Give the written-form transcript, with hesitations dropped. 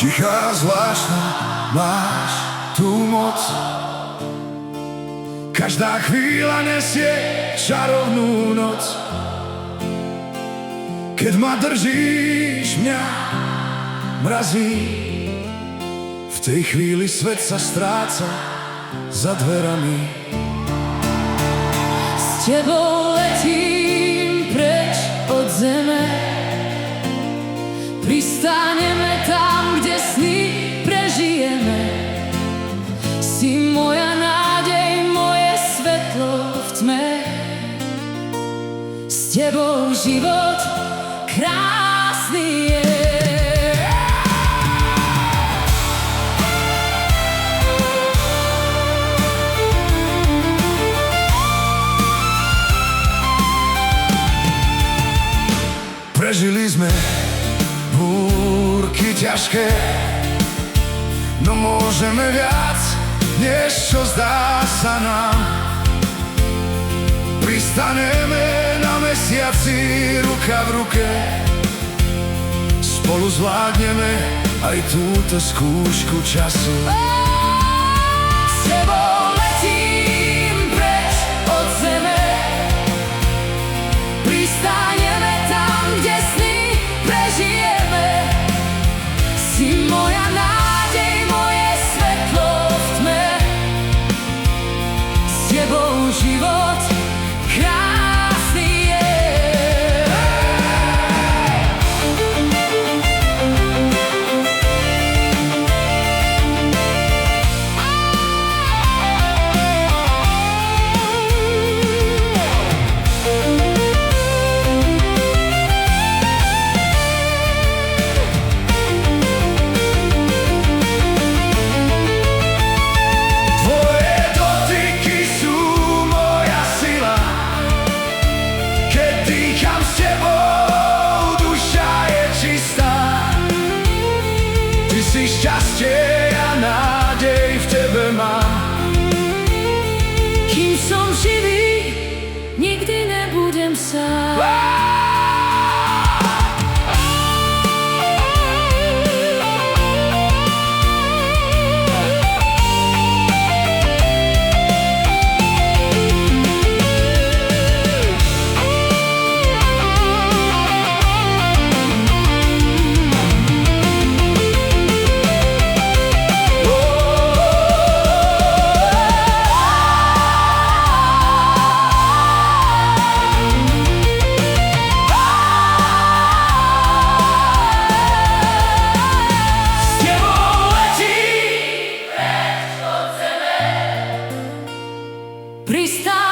Tichá zvláštna, máš tú moc. Každá chvíľa nesie čarovnú noc. Keď ma držíš, mňa mrazí. V tej chvíli svet sa stráca za dverami. S tebou letím preč od zeme. Pristaneme tam, kde sny prežijeme. Si moja nádej, moje svetlo v tme. S tebou život krásny je. Prežili sme búrky ťažké, no môžeme viac, než čo zdá sa nám. Pristaneme na mesiaci ruka v ruke. Spolu zvládneme aj túto skúšku času. S tebou letím preč od zeme. Pristaneme tam, kde sny prežijeme. Si moja nádej, moje svetlo v tme. S tebou život krásny je. Si šťastie a nádej v tebe mám. Kým som živý, nikdy nebudem sám. Pristal